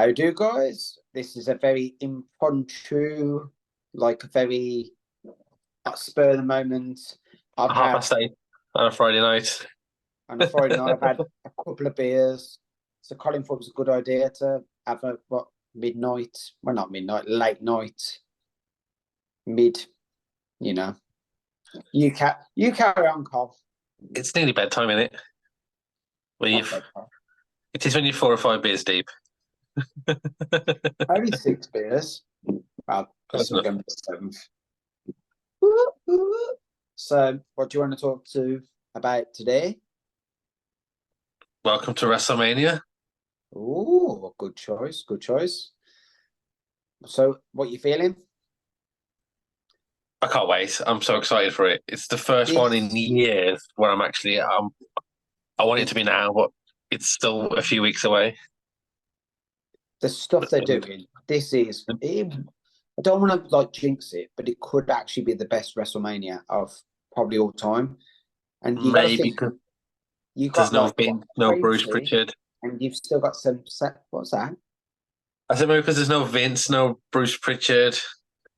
How do, guys? This is a very impromptu, like a very spur of the moment. I've Half had past eight on a Friday night. on a Friday night. I've had a couple of beers. So Colin thought it was a good idea to have a midnight. Well, not midnight, late night, mid. You know, you carry on, Col. It's nearly bedtime, isn't it? When you Not bedtime. it is when you're 4 or 5 beers deep. Only 6 beers. Well, That's this is enough. going to be the seventh. So, what do you want to talk to about today? Welcome to WrestleMania. Oh, good choice. Good choice. So, what you feeling? I can't wait. I'm so excited for it. It's the first one in This, years where I'm actually I want it to be now, but it's still a few weeks away. the stuff they're And doing. This is. I don't want to like jinx it, but it could actually be the best WrestleMania of probably all time. And you got to maybe think, because you there's got like what no Bruce 20, Pritchard. and you've still got some set. What's that? I said maybe because there's no Vince, no Bruce Pritchard,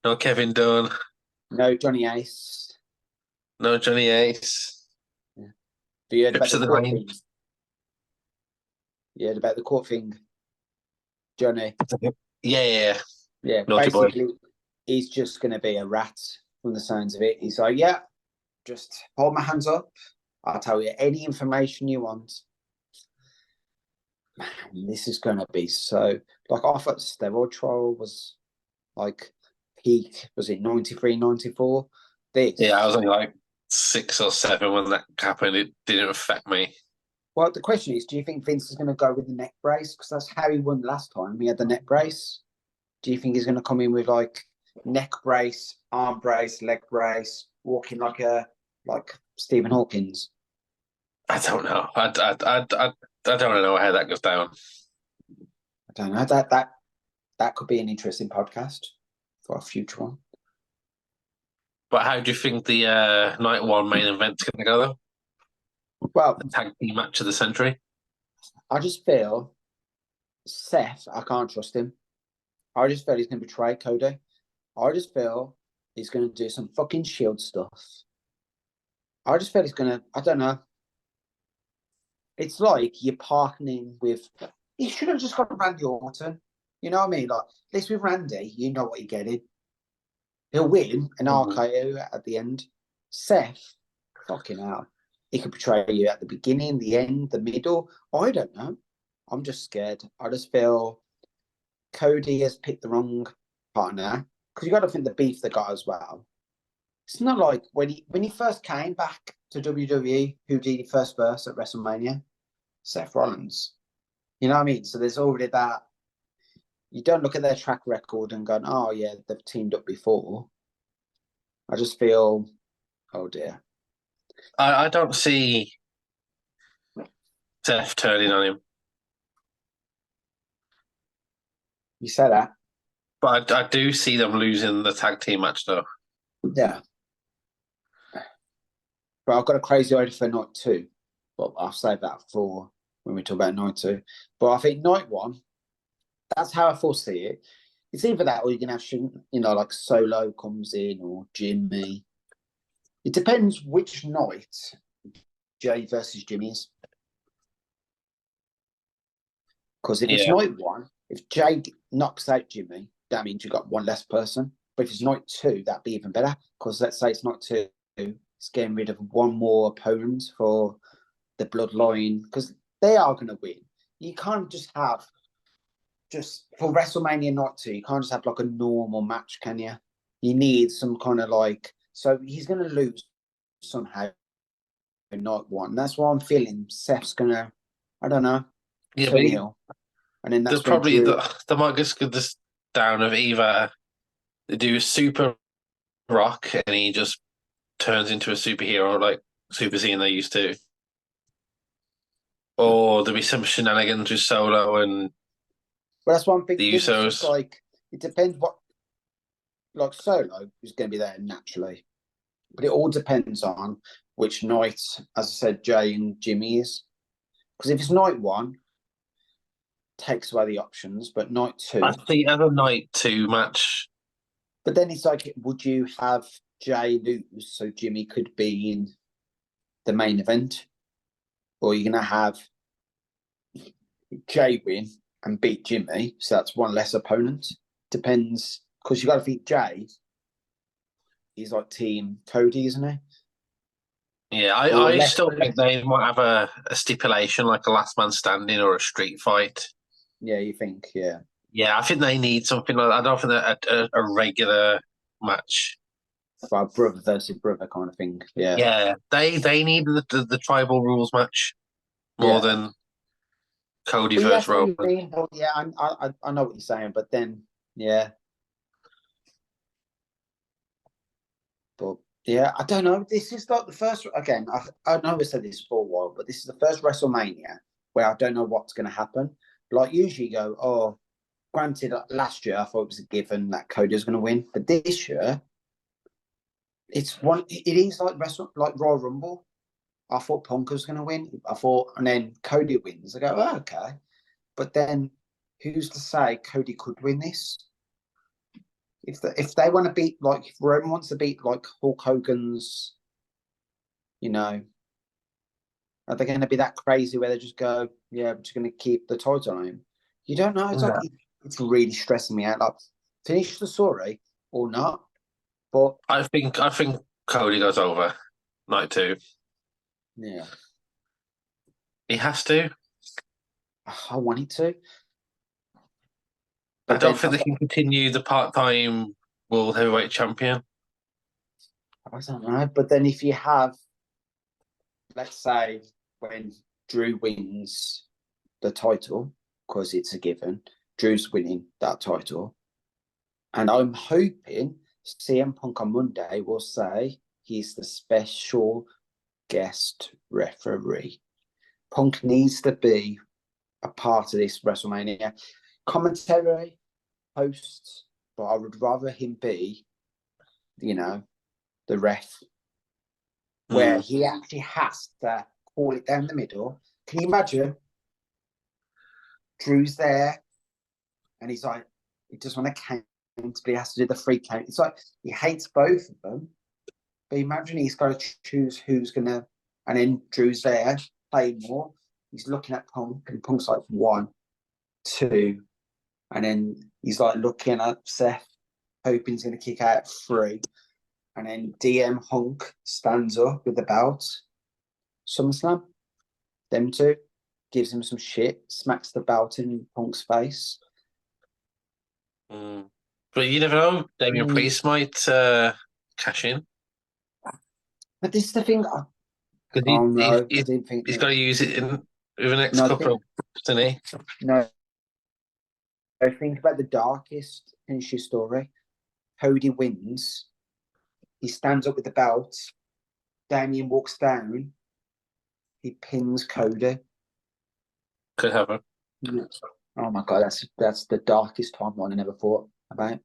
no Kevin Dunn, No Johnny Ace. no Johnny Ace. Yeah. Have you heard about Trips the of the court Ring. thing? You heard about the court thing, Johnny? Yeah, yeah. Yeah, Naughty boy. basically, he's just going to be a rat from the sounds of it. He's like, yeah, just hold my hands up. I'll tell you any information you want. Man, this is going to be so. Like, I thought the steroid trial was like peak. Was it 93, 94? Yeah, I was This. only like 6 or 7 when that happened. It didn't affect me. Well, the question is, do you think Vince is going to go with the neck brace? Because that's how he won last time. He had the neck brace. Do you think he's going to come in with like neck brace, arm brace, leg brace, walking like Stephen Hawkins? I don't know. I don't know how that goes down. I don't know. That could be an interesting podcast for a future one. But how do you think the night one main event's going to go, though? Well, The tag team match of the century? I just feel Seth, I can't trust him. I just feel he's going to betray Cody. I just feel he's going to do some fucking shield stuff. I just feel he's going to, I don't know. It's like you're partnering with, he should have just got Randy Orton. You know what I mean? Like, at least with Randy, you know what you're getting. He'll win an Mhm. RKO at the end. Seth, fucking hell. He could betray you at the beginning, the end, the middle. I don't know. I'm just scared. I just feel Cody has picked the wrong partner because you got to think the beef they got as well. It's not like when he first came back to WWE, who did he first verse at WrestleMania? Seth Rollins. You know what I mean? So there's already that. You don't look at their track record and go, oh yeah, they've teamed up before. I just feel, oh dear. I don't see Seth turning on him. You said that. But I do see them losing the tag team match, though. Yeah. But I've got a crazy idea for night two. But I'll save that for when we talk about night two. But I think night one, that's how I foresee it. It's either that or you can have, like Solo comes in or Jimmy. It depends which night Jay versus Jimmy is. Because if it's Yeah. night one, if Jay knocks out Jimmy, that means you've got one less person. But if it's night two, that'd be even better. Because let's say it's night two, it's getting rid of one more opponent for the bloodline. Because they are going to win. You can't just have, just for WrestleMania night two, you can't just have like a normal match, can you? You need some kind of like, so he's going to lose somehow in night one. That's why I'm feeling Seth's going to, I don't know, Yeah, but turn heel. And then there's that's when probably Drew. the might just go this down of either they do Super Rock and he just turns into a superhero like Super Scene they used to, or there'll be some shenanigans with Solo and Well, that's one thing. the Vince is Usos. like, it depends what, like Solo is going to be there naturally, but it all depends on which night, as I said, Jay and Jimmy is. Because if it's night one, takes away the options, but night I two. think as a night 2 match, But then it's like, would you have Jay lose so Jimmy could be in the main event? Or you're going to have Jay win and beat Jimmy, so that's one less opponent? Depends, because you got to think Jay, he's like Team Cody, isn't he? yeah, Or I less. still think they might have a stipulation like a last man standing or a street fight. Yeah, you think, yeah. Yeah, I think they need something like that. I don't think that a regular match. For brother versus brother kind of thing. Yeah. Yeah, they need the tribal rules match more Yeah. than Cody But yeah, versus that's what you Roman. mean. But yeah, I know what you're saying, but then, yeah. But yeah, I don't know. This is like the first, again, I know I said this for a while, but this is the first WrestleMania where I don't know what's going to happen. Like, usually you go, oh, granted, last year I thought it was a given that Cody was going to win, but this year, it is like Royal Rumble. I thought Punk was going to win. I thought, and then Cody wins. I go, oh, okay. But then who's to say Cody could win this? If they want to beat, like, if Roman wants to beat like Hulk Hogan's, you know, are they going to be that crazy where they just go, yeah, we're just going to keep the title on him? You don't know. It's like Yeah. it's really stressing me out. Like, finish the story or not. But I think Cody goes over night 2. yeah, He has to. I want it to. I But don't then think they can continue the part-time world heavyweight champion. I don't know. But then if you have, let's say, when Drew wins the title, because it's a given, Drew's winning that title. And I'm hoping CM Punk on Monday will say he's the special guest referee. Punk needs to be a part of this WrestleMania commentary host, but I would rather him be, the ref, where he actually has to call it down the middle. Can you imagine? Drew's there, and he's like, he just want to count, but he has to do the free count. It's like he hates both of them. But imagine he's got to choose who's gonna, and then Drew's there playing more. He's looking at Punk, and Punk's like 1, 2, and then he's like looking at Seth, hoping he's gonna kick out 3, and then DM Hunk stands up with the belt. SummerSlam, them two, gives him some shit, smacks the belt in Punk's face. But you never know. Damian Priest might cash in. But this is the thing. Because Oh no, I he's didn't think got to use it in over the next couple of weeks, doesn't he? No, I think about the darkest finish your story. Cody wins. He stands up with the belt. Damien walks down. He pins Cody. Could happen. Oh my god, that's the darkest timeline I never thought about.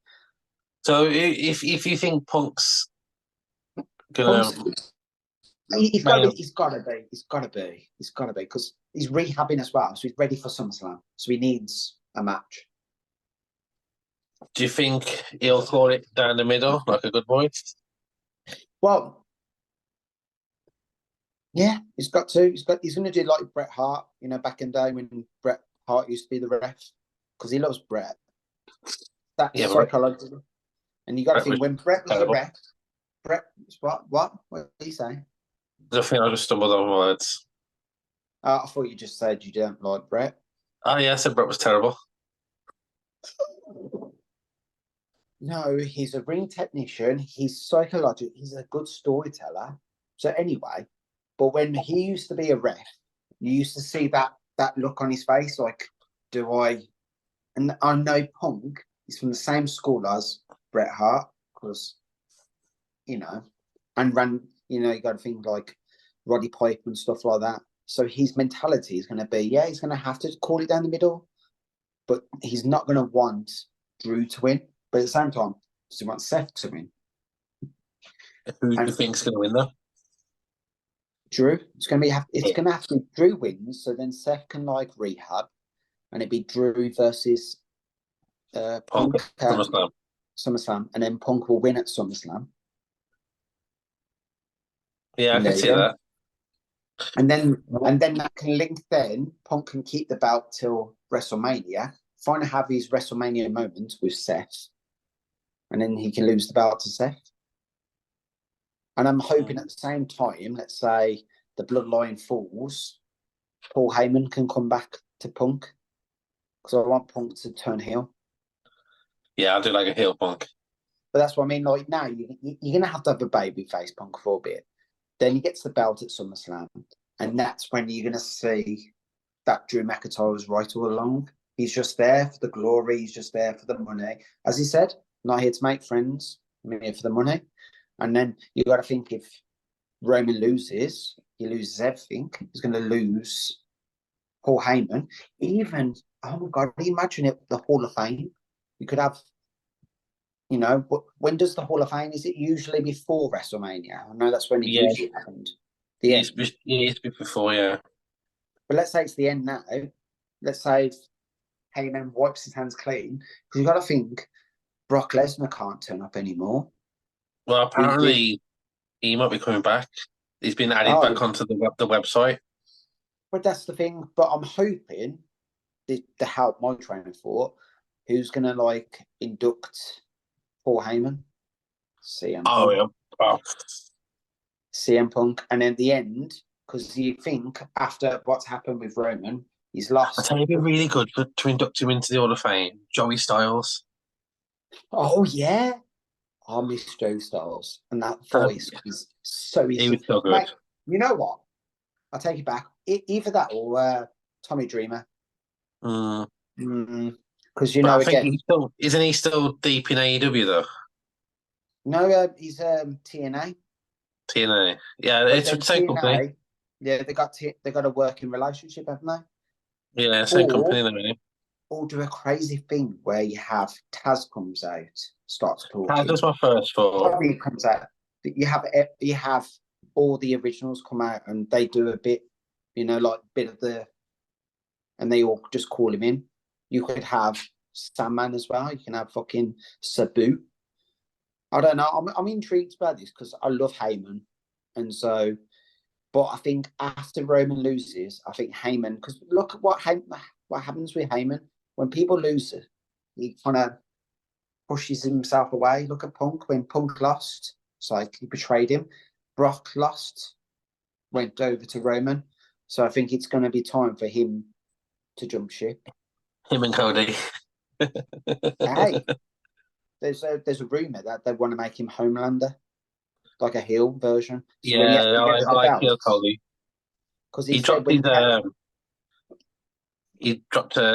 So if you think Punk's gonna Punk's, he's got to be. Because he's rehabbing as well, so he's ready for SummerSlam. So he needs a match. do you think he'll call it down the middle like a good boy? Well, yeah, he's got to. He's going to do like Bret Hart, back in the day when Bret Hart used to be the ref, because he loves Bret. That's psychological. And you got to think, when Bret was the ref, Bret, what are you saying? I think I just stumbled on words. I thought you just said you don't like Bret. Oh yeah, I said Bret was terrible. No, he's a ring technician. He's psychological. He's a good storyteller. So anyway, but when he used to be a ref, you used to see that look on his face, like, do I? And I know Punk is from the same school as Bret Hart, because, and ran, you got to think like Roddy Piper and stuff like that. So his mentality is going to be, yeah, he's going to have to call it down the middle, but he's not going to want Drew to win. But at the same time, does he want Seth to win? Who do you think's going to win though? Drew. It's going to have to be Drew wins, so then Seth can like rehab, and it'd be Drew versus Punk Punk at SummerSlam. SummerSlam, and then Punk will win at SummerSlam. Yeah, I And can there you see go. that. And then that can link. Then Punk can keep the belt till WrestleMania. Finally have his WrestleMania moment with Seth, and then he can lose the belt to Seth. And I'm hoping at the same time, let's say the bloodline falls, Paul Heyman can come back to Punk, because I want Punk to turn heel. Yeah, I'll do like a heel Punk. But that's what I mean. Like now, you're gonna have to have a baby face Punk for a bit. Then he gets the belt at SummerSlam, and that's when you're gonna see that Drew McIntyre was right all along. He's just there for the glory. He's just there for the money. As he said, not here to make friends. I'm here for the money. And then you got to think, if Roman loses, he loses everything. He's going to lose Paul Heyman. Even, oh my God, imagine it, the Hall of Fame. You could have, when does the Hall of Fame? Is it usually before WrestleMania? I know that's when it Yeah, usually happened. The end. it used to be before, yeah. But let's say it's the end now. Let's say Heyman wipes his hands clean. Because you've got to think, Brock Lesnar can't turn up anymore. Well, apparently he might be coming back. He's been added back onto the website. But that's the thing. But I'm hoping to help my train of thought, who's going to induct Paul Heyman? CM Punk. Oh, yeah. Oh. CM Punk. And at the end, because you think after what's happened with Roman, he's lost. I tell you, it'd be really good to induct him into the Hall of Fame. Joey Styles. Oh, yeah. I miss Joe Styles. And that voice is so easy. He was so good. Mate, you know what? I'll take it back. Either that or Tommy Dreamer. Because I think isn't he still deep in AEW though? No, he's TNA. TNA, yeah, it's the same company. Yeah, they got a working relationship, haven't they? Yeah, same company, really. Or do a crazy thing where you have Taz comes out, starts talking. Taz was my first thought. Probably comes out. You have all the originals come out and they do a bit, like a bit of the, and they all just call him in. You could have Sandman as well. You can have fucking Sabu. I don't know. I'm intrigued by this because I love Heyman, and so. But I think after Roman loses, I think Heyman, because look at what happens with Heyman when people lose it, he kind of pushes himself away. Look at Punk when Punk lost, it's like he betrayed him. Brock lost, went over to Roman, so I think it's going to be time for him to jump ship. Him and Cody. Hey, there's a rumor that they want to make him Homelander, like a heel version. So yeah, I like heel Cody. Because he dropped an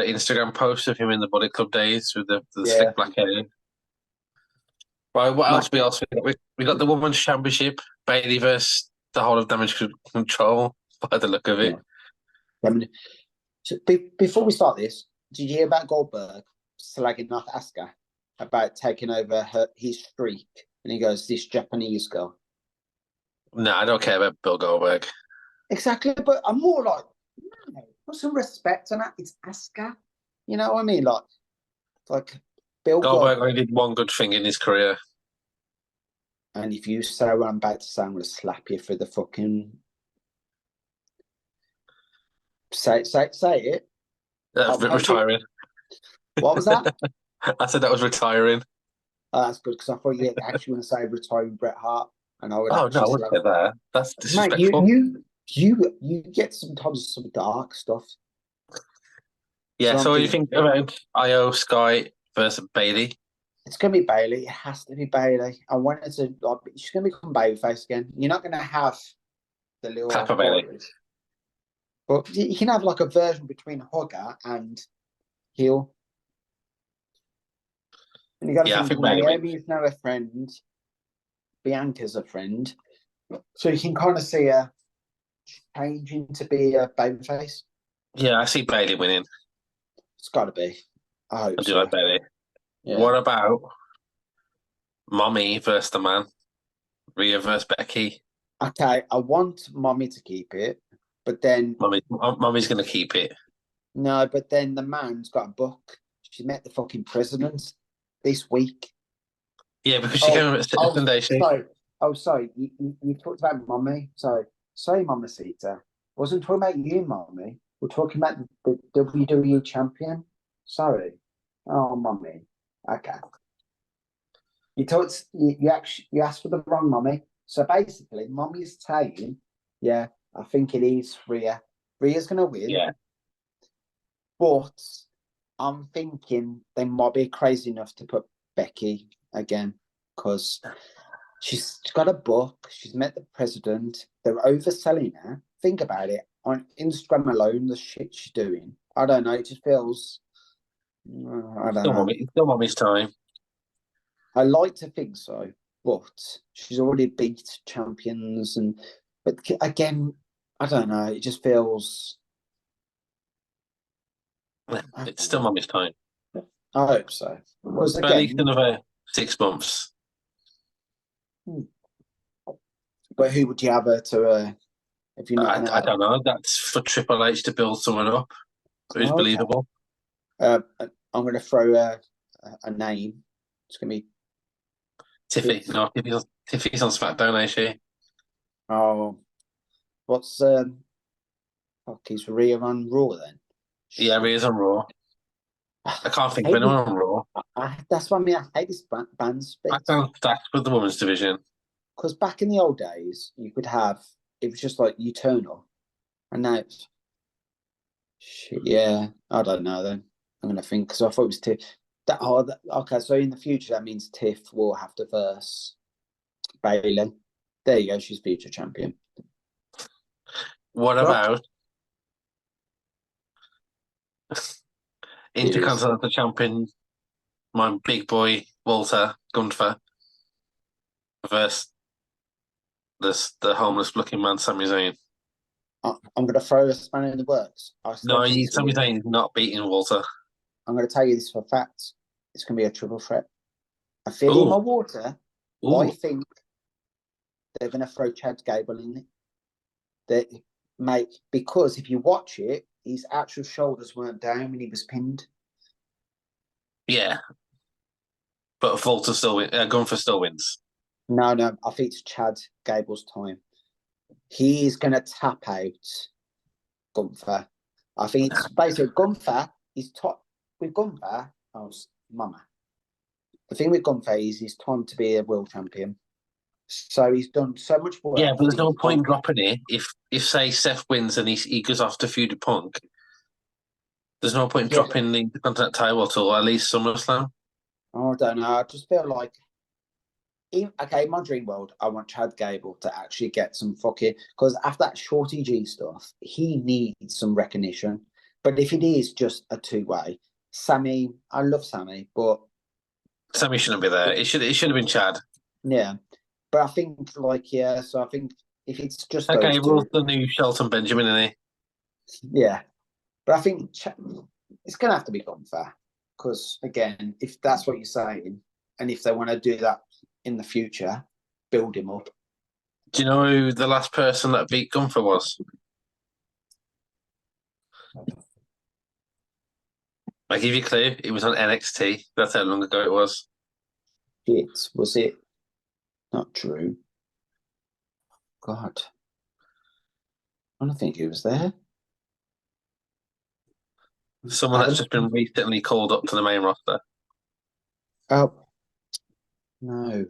Instagram post of him in the Bullet Club days with the slick black hair. Right, what else we got the Women's Championship, Bayley versus the whole of Damage Control, by the look of it. Yeah. So before we start this, did you hear about Goldberg slagging off Asuka about taking over his streak? And he goes, this Japanese girl. No, I don't care about Bill Goldberg. Exactly, but I'm more like, no, put some respect on that. It's Asuka. You know what I mean? Like Bill Goldberg only did one good thing in his career. And if you say what I'm about to say, I'm going to slap you for the fucking... Say it. Retiring. What was that? I said that was retiring. Oh, that's good, because I thought you actually want to say retiring Bret Hart. And I would no, I wouldn't say that. That's disrespectful. Mate, you get sometimes some dark stuff. Yeah, so what do you think about Io Sky versus Bayley? It's going to be Bayley. It has to be Bayley. I want it to, she's going to become babyface again. You're not going to have the little Clapper Bayley. But you can have like a version between Hogger and heel. And you got to think Naomi is now a friend. Bianca's a friend. So you can kind of see her changing to be a babyface. Yeah, I see Bayley winning. It's got to be. I do like Bayley. Yeah. What about Mommy versus the Man? Rhea versus Becky? Okay, I want Mommy to keep it, but then... Mommy's going to keep it. No, but then the man's got a book. She met the fucking president this week. Yeah, because she came up at Sunday. Sorry. You talked about Mummy. Sorry, Mamacita. Wasn't talking about you, Mummy. We're talking about the WWE champion. Sorry. Oh, Mummy. Okay. You asked for the wrong Mummy. So basically, Mummy's saying, yeah, I think it is Rhea. Rhea's gonna win. Yeah. But I'm thinking they might be crazy enough to put Becky again because she's got a book. She's met the president. They're overselling her. Think about it. On Instagram alone, the shit she's doing. I don't know. It just feels. I don't know. It's still Mummy's time. I like to think so, but she's already beat champions, but again, I don't know. It just feels. It's still Mummy's time. I hope so. Because at least another 6 months. But who would you have her to? If you're not, I don't know. That's for Triple H to build someone up who's believable. I'm going to throw a name. It's going to be Tiffy. No, Tiffy's on SmackDown, ain't she? Oh, what's is Rhea on Raw then? Yeah, Rhea's on Raw. I can't think of anyone on Raw. That's what I mean. I hate this band split. SmackDown's stacked with the women's division. Because back in the old days, you could have it was just like Eternal, and now it's shit. Yeah, I don't know. Then I'm gonna think because I thought it was Tiff. Okay. So in the future, that means Tiff will have to verse Bayley. There you go. She's future champion. What about Intercontinental champion, my big boy Walter Gunther versus the homeless looking man Sami Zayn? I'm going to throw a spanner in the works. No, Sami Zayn is not beating Walter. I'm going to tell you this for a fact. It's going to be a triple threat. I feel in my water. Ooh. I think they're going to throw Chad Gable in it. Because if you watch it, his actual shoulders weren't down when he was pinned. Yeah. But Gunther still wins. No. I think it's Chad Gable's time. He's going to tap out Gunther. I think it's basically Gunther. He's top with Gunther. Oh, mama. The thing with Gunther is it's time to be a world champion. So he's done so much work. Yeah, but there's no point dropping it if say Seth wins and he goes off to feud with Punk. There's no point dropping the Intercontinental title till at least SummerSlam. I don't know. I just feel like, in my dream world, I want Chad Gable to actually get some fucking, because after that Shorty G stuff, he needs some recognition. But if it is just a two-way, Sammy, I love Sammy, but Sammy shouldn't be there. It should have been Chad. Yeah, but I think so I think if it's just okay, well, the new Shelton Benjamin, isn't he? Yeah, but I think it's going to have to be Gunther because again, if that's what you're saying, and if they want to do that in the future, build him up. Do you know who the last person that beat Gunther was? I give you a clue. It was on NXT. That's how long ago it was. Was it not true? God, I don't think he was there. Someone that's just been recently called up to the main roster. Oh no!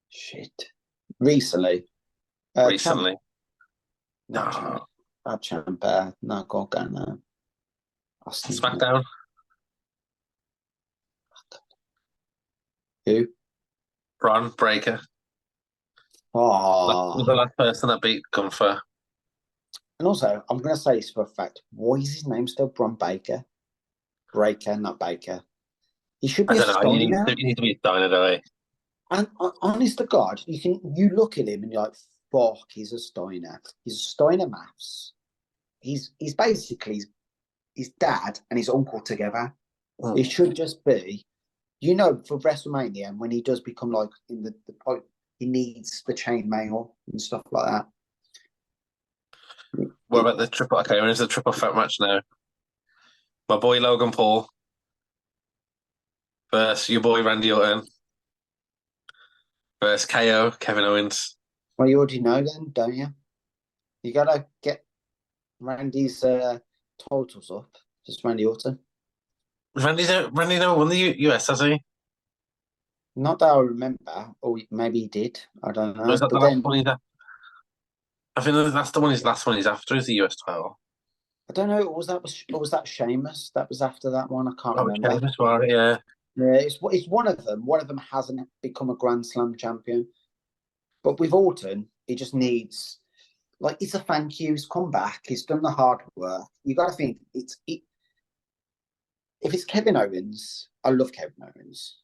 Shit! Recently. Recently. No. Ciampa. No, go no. SmackDown. Who? Braun Breaker. Oh. The last person that beat Gunther. And also, I'm going to say this for a fact. Why is his name still Braun Baker? Breaker, not Baker. He should be a Steiner. You need to be a Steiner, though. And honest to God, you look at him and you're like, fuck, he's a Steiner. He's a Steiner maths. He's basically his dad and his uncle together. Oh. It should just be, for WrestleMania, when he does become like in the point, he needs the chainmail and stuff like that. What about the triple? Okay, when is the triple threat match now? My boy Logan Paul versus your boy Randy Orton versus KO Kevin Owens. Well, you already know then, don't you? You gotta get Randy's totals up. Just Randy Orton. Randy never won the US, has he? Not that I remember, or maybe he did. I don't Or know. is that the But last then one he's at? I think that's the one. His last one he's after is the US title. I don't know. Was that Sheamus? That was after that one. I can't Oh, remember. Sheamus, right? Yeah. Yeah, it's one of them. One of them hasn't become a Grand Slam champion. But with Orton, he just needs it's a thank you. He's come back. He's done the hard work. You got to think if it's Kevin Owens, I love Kevin Owens,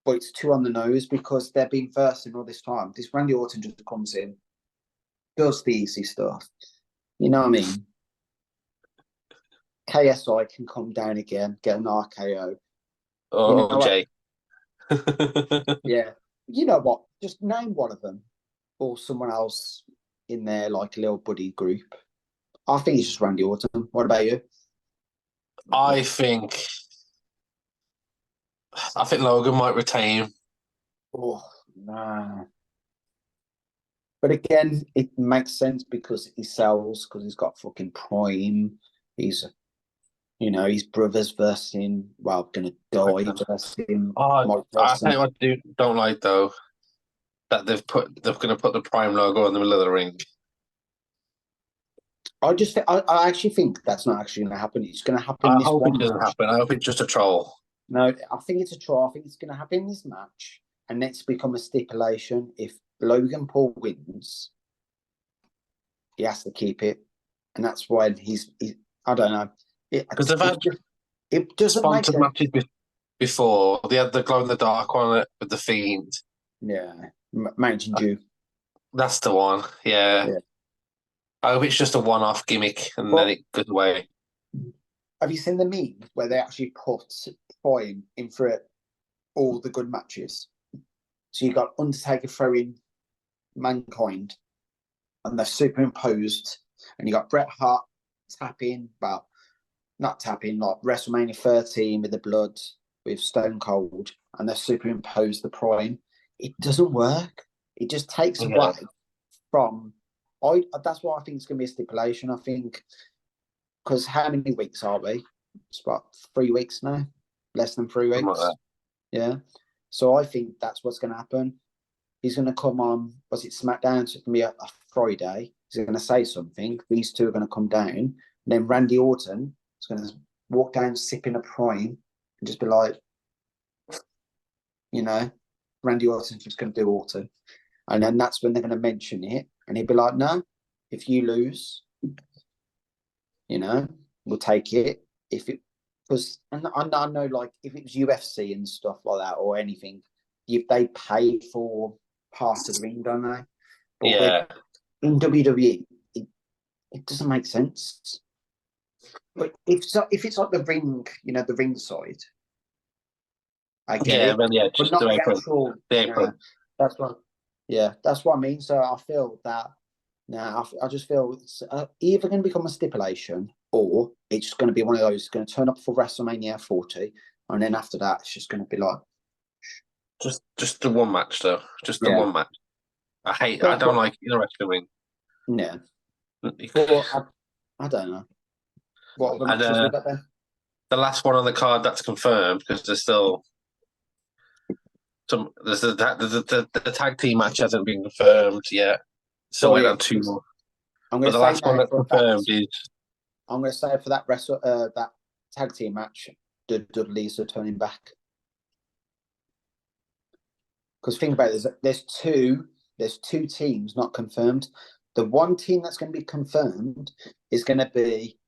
but it's too on the nose because they've been versing all this time. This Randy Orton just comes in, does the easy stuff. You know what I mean? KSI can come down again, get an RKO. You know Oh, what? Jay. Yeah. You know what? Just name one of them or someone else in their little buddy group. I think it's just Randy Orton. What about you? I think Logan might retain. Oh, no. But again, it makes sense because he sells, because he's got fucking Prime. He's, his brother's versus him. Well, gonna die versus him. Oh, Mike I Tyson. tell you what, I don't like though that they're going to put the Prime logo in the middle of the ring. I actually think that's not actually going to happen. It's going to happen I this hope it one doesn't match. happen. I hope it's just a troll. No, I think it's a trial. I think it's going to happen in this match, and it's become a stipulation. If Logan Paul wins, he has to keep it, and that's why he's I don't know. Because they've had It doesn't make sponsored sense. matches before. They had the glow in the dark one with the Fiend. Yeah, Mountain Dew. That's the one. Yeah. Yeah. I hope it's just a one-off gimmick and then But it goes away. have you seen the meme where they actually put Prime in for all the good matches? So you got Undertaker throwing Mankind, and they're superimposed, and you got Bret Hart tapping, well, not tapping, like WrestleMania 13 with the blood with Stone Cold, and they're superimposed the Prime. It doesn't work. It just takes away from. That's why I think it's going to be a stipulation. I think because how many weeks are we? It's about 3 weeks now, less than 3 weeks. Like yeah. So I think that's what's going to happen. He's going to come on, was it SmackDown? So it's going to be a Friday. He's going to say something. These two are going to come down. And then Randy Orton is going to walk down, sipping a Prime, and just be like, Randy Orton's just going to do Orton. And then that's when they're going to mention it. And he'd be like, no, if you lose, we'll take it. Because I know, if it was UFC and stuff like that or anything, if they pay for part of the ring, don't they? But in WWE, it doesn't make sense. But if it's like the ring, the ring side, I get it. But not the actual. That's what. Yeah, that's what I mean. So I feel that now I just feel it's either going to become a stipulation or it's just going to be one of those going to turn up for WrestleMania 40, and then after that it's just going to be like just the one match though, just the one match. I don't like the wrestling ring. Yeah, well, I don't know. What other matches we got then? The last one on the card that's confirmed because there's still some. There's the tag team match hasn't been confirmed yet. So wait on 2 more. But the last one that's confirmed is. I'm going to say for that that tag team match, the Dudleys are turning back. Because think about it, there's two teams not confirmed. The one team that's going to be confirmed is going to be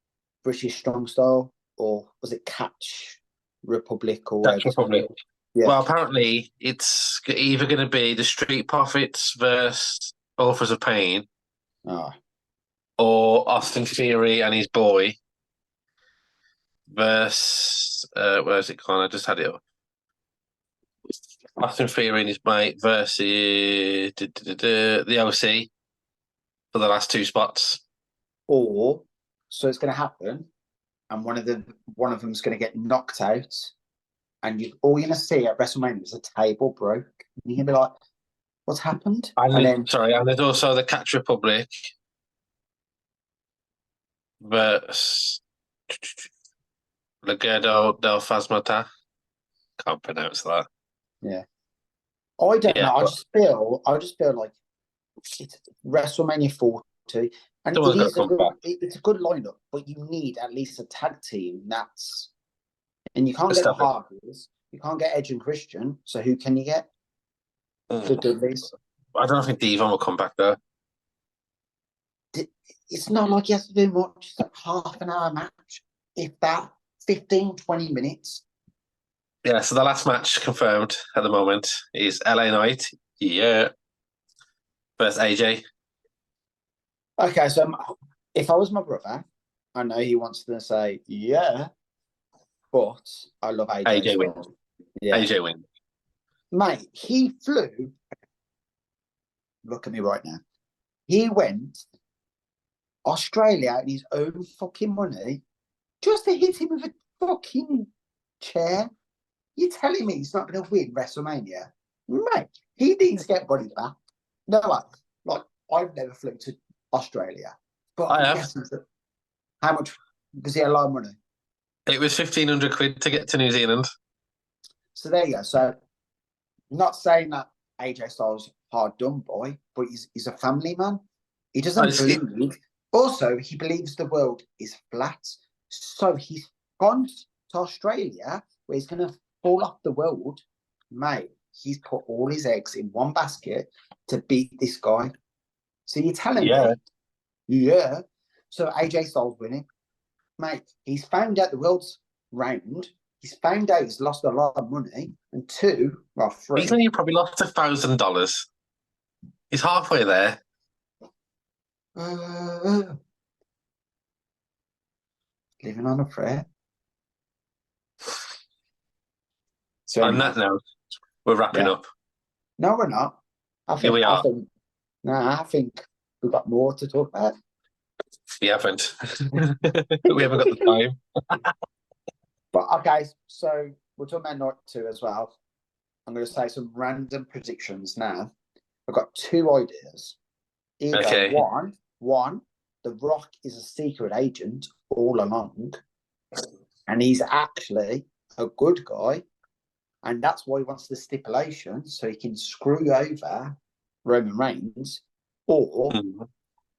British Strong Style, or was it Catch Republic or Catch Republic. Yeah. Well, apparently it's either going to be the Street Profits versus Authors of Pain, or Austin Theory and his boy versus where's it gone? I just had it up. Austin Theory and his mate versus the OC for the last 2 spots. So it's going to happen. and one of them's going to get knocked out, and all you're going to see at WrestleMania is a table broke, and you're going to be like, "What's happened?" And then and there's also the Catch Republic versus Legado del Fasmata. Can't pronounce that. Yeah, I don't know. I just feel like it's WrestleMania 40, and someone's got to come back. it's a good lineup, but you need at least a tag team and you can't get the Established. Hardys, you can't get Edge and Christian, so who can you get? The Dudleys. I don't think Devon will come back though. It's not like you have to do much. It's like half an hour match, if that, 15, 20 minutes. Yeah, so the last match confirmed at the moment is LA Knight, versus AJ. Okay, so if I was my brother, I know he wants to say, yeah, but I love AJ. AJ wins. Yeah. AJ wins. Mate, he flew. Look at me right now. He went Australia in his own fucking money just to hit him with a fucking chair. You're telling me he's not going to win WrestleMania? Mate, he needs to get money back. No, like I've never flew to Australia, but I'm guessing that how much was he a lot of money? It was £1,500 to get to New Zealand. So there you go. So, not saying that AJ Styles hard done boy, but he's a family man. He doesn't believe. Also, he believes the world is flat. So he's gone to Australia where he's going to fall off the world. Mate, he's put all his eggs in one basket to beat this guy. So you're telling me? Yeah. So AJ Styles winning. Mate, he's found out the world's round. He's found out he's lost a lot of money. And three. He's only probably lost $1,000. He's halfway there. Living on a prayer. So on that note, we're wrapping up. No, we're not. I think we've got more to talk about. We haven't. We haven't got the time. But okay, so we're talking about Night 2 as well. I'm going to say some random predictions now. I've got two ideas. Either one, The Rock is a secret agent all along, and he's actually a good guy, and that's why he wants the stipulation so he can screw over Roman Reigns. Or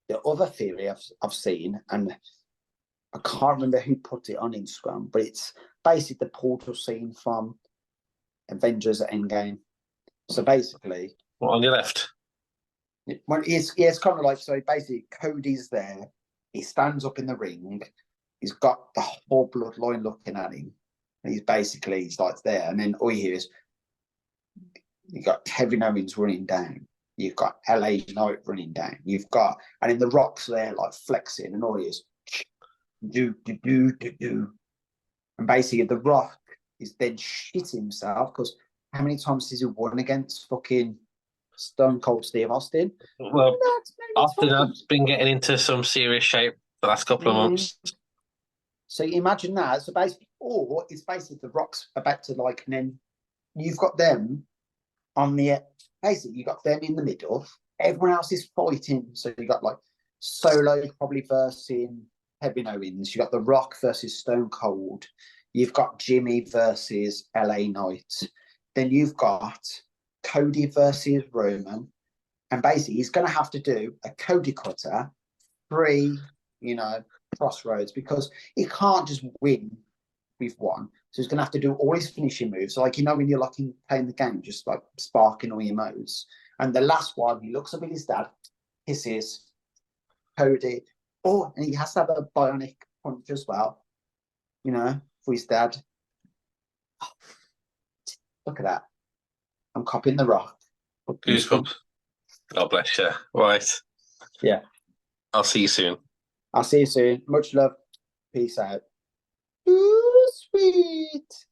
the other theory I've seen, and I can't remember who put it on Instagram, but it's basically the portal scene from Avengers Endgame. So basically, on your left. It's kind of like, so basically Cody's there, he stands up in the ring, he's got the whole bloodline looking at him, and he's like there, and then all you hear is you got Kevin Owens running down, you've got LA Knight running down, and then the Rock's there like flexing, and all he is do, and basically the Rock is then shit himself because how many times has he won against fucking Stone Cold Steve Austin? Well, Austin has been getting into some serious shape the last couple of months. So imagine that. So basically, or it's basically the Rock's about to and then you've got them on basically you got them in the middle. Everyone else is fighting. So you got Solo probably versus Kevin Owens. You got The Rock versus Stone Cold. You've got Jimmy versus LA Knight. Then you've got Cody versus Roman, and basically he's going to have to do a Cody cutter, crossroads, because he can't just win with one. So he's going to have to do all his finishing moves, when you're playing the game, just sparking all your moves. And the last one, he looks up at his dad, hisses Cody. Oh, and he has to have a bionic punch as well, for his dad. Look at that. I'm copying The Rock. Goosebumps. God bless you. Right. Yeah. I'll see you soon. Much love. Peace out. Ooh, sweet.